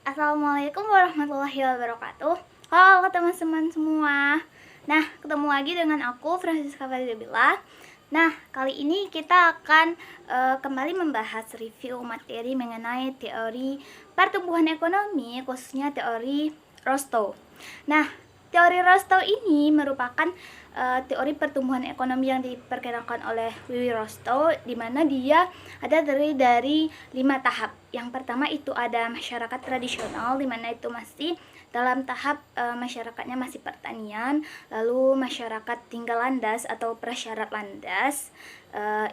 Assalamualaikum warahmatullahi wabarakatuh. Halo teman-teman semua. Nah, ketemu lagi dengan aku Francisca Fadila. Nah, kali ini kita akan kembali membahas review materi mengenai teori pertumbuhan ekonomi, khususnya teori Rostow. Nah, teori Rostow ini merupakan teori pertumbuhan ekonomi yang diperkirakan oleh Louis Rostow, di mana dia ada dari 5 tahap. Yang pertama itu ada masyarakat tradisional, di mana itu masih dalam tahap masyarakatnya masih pertanian. Lalu masyarakat tinggal landas atau prasyarat landas,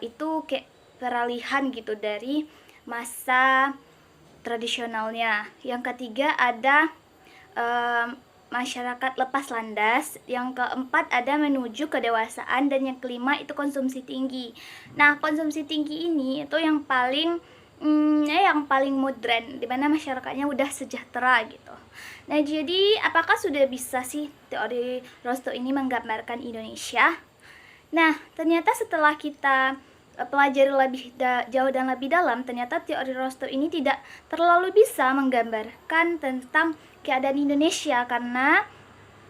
itu kayak peralihan gitu dari masa tradisionalnya. Yang ketiga ada masyarakat lepas landas, yang keempat ada menuju kedewasaan, dan yang kelima itu konsumsi tinggi. Nah, konsumsi tinggi ini itu yang paling modern, dimana masyarakatnya udah sejahtera gitu. Nah, jadi apakah sudah bisa sih teori Rostow ini menggambarkan Indonesia? Nah, ternyata setelah kita pelajari lebih jauh dan lebih dalam, ternyata teori Rostow ini tidak terlalu bisa menggambarkan tentang keadaan Indonesia, karena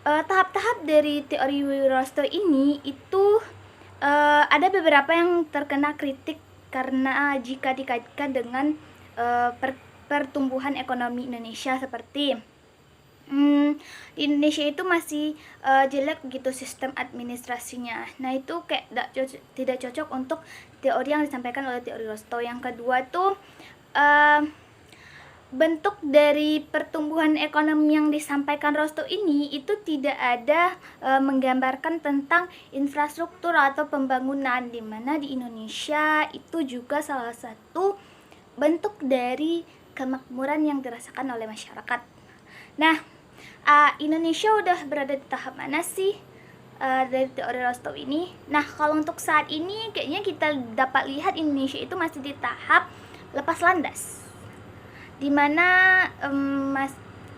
tahap-tahap dari teori Rostow ini itu ada beberapa yang terkena kritik karena jika dikaitkan dengan pertumbuhan ekonomi Indonesia, seperti di Indonesia itu masih jelek gitu sistem administrasinya. Nah, itu kayak tidak cocok untuk teori yang disampaikan oleh teori Rostow. Yang kedua tuh bentuk dari pertumbuhan ekonomi yang disampaikan Rostow ini itu tidak ada menggambarkan tentang infrastruktur atau pembangunan, di mana di Indonesia itu juga salah satu bentuk dari kemakmuran yang dirasakan oleh masyarakat. Nah, Indonesia udah berada di tahap mana sih dari teori Rostow ini? Nah, kalau untuk saat ini kayaknya kita dapat lihat Indonesia itu masih di tahap lepas landas, dimana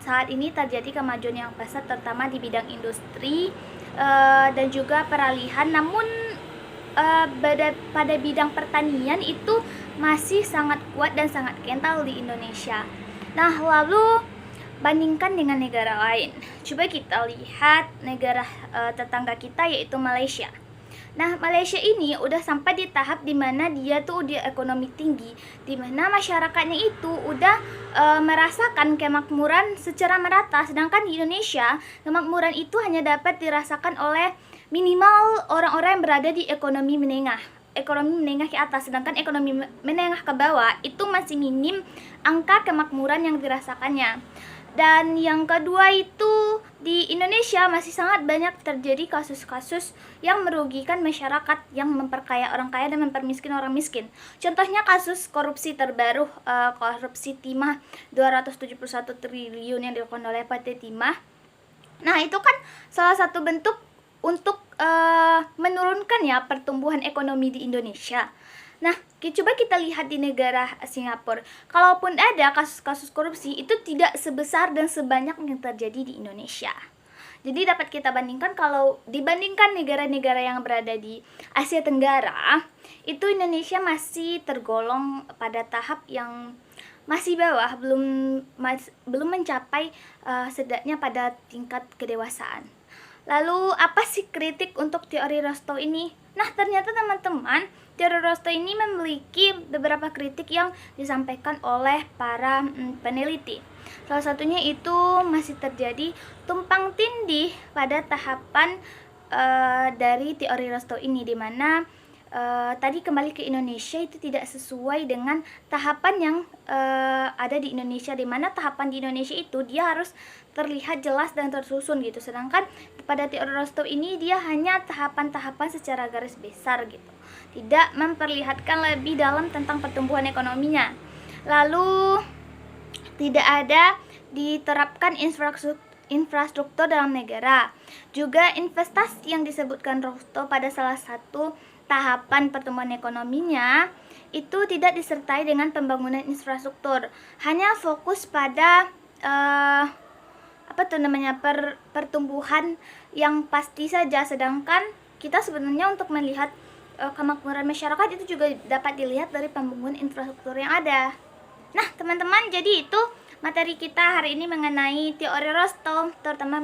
saat ini terjadi kemajuan yang pesat terutama di bidang industri dan juga peralihan. Namun pada bidang pertanian itu masih sangat kuat dan sangat kental di Indonesia. Nah, lalu bandingkan dengan negara lain. Coba kita lihat negara tetangga kita, yaitu Malaysia. Nah, Malaysia ini udah sampai di tahap dimana dia tuh udah ekonomi tinggi, dimana masyarakatnya itu udah merasakan kemakmuran secara merata. Sedangkan di Indonesia, kemakmuran itu hanya dapat dirasakan oleh minimal orang-orang yang berada di ekonomi menengah ke atas, sedangkan ekonomi menengah ke bawah itu masih minim angka kemakmuran yang dirasakannya. Dan yang kedua itu di Indonesia masih sangat banyak terjadi kasus-kasus yang merugikan masyarakat, yang memperkaya orang kaya dan mempermiskin orang miskin. Contohnya kasus korupsi terbaru, korupsi timah 271 triliun yang dilakukan oleh PT Timah. Nah, itu kan salah satu bentuk untuk menurunkan ya pertumbuhan ekonomi di Indonesia. Nah, coba kita lihat di negara Singapura. Kalaupun ada kasus-kasus korupsi, itu tidak sebesar dan sebanyak yang terjadi di Indonesia. Jadi dapat kita bandingkan, kalau dibandingkan negara-negara yang berada di Asia Tenggara, itu Indonesia masih tergolong pada tahap yang masih bawah, belum mencapai setidaknya pada tingkat kedewasaan. Lalu apa sih kritik untuk teori Rostow ini? Nah, ternyata teman-teman, teori Rostow ini memiliki beberapa kritik yang disampaikan oleh para peneliti. Salah satunya itu masih terjadi tumpang tindih pada tahapan dari teori Rostow ini, di mana tadi kembali ke Indonesia itu tidak sesuai dengan tahapan yang ada di Indonesia, di mana tahapan di Indonesia itu dia harus terlihat jelas dan tersusun gitu. Sedangkan pada teori Rostow ini dia hanya tahapan-tahapan secara garis besar gitu, tidak memperlihatkan lebih dalam tentang pertumbuhan ekonominya. Lalu tidak ada diterapkan infrastruktur dalam negara. Juga investasi yang disebutkan Rostow pada salah satu tahapan pertumbuhan ekonominya itu tidak disertai dengan pembangunan infrastruktur, hanya fokus pada pertumbuhan yang pasti saja. Sedangkan kita sebenarnya untuk melihat kemakmuran masyarakat itu juga dapat dilihat dari pembangunan infrastruktur yang ada. Nah, teman-teman, jadi itu Materi kita hari ini mengenai teori Rostov, terutama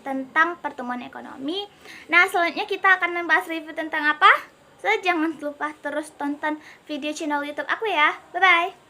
tentang pertumbuhan ekonomi. Nah, selanjutnya kita akan membahas review tentang apa? So, jangan lupa terus tonton video channel YouTube aku ya. Bye-bye!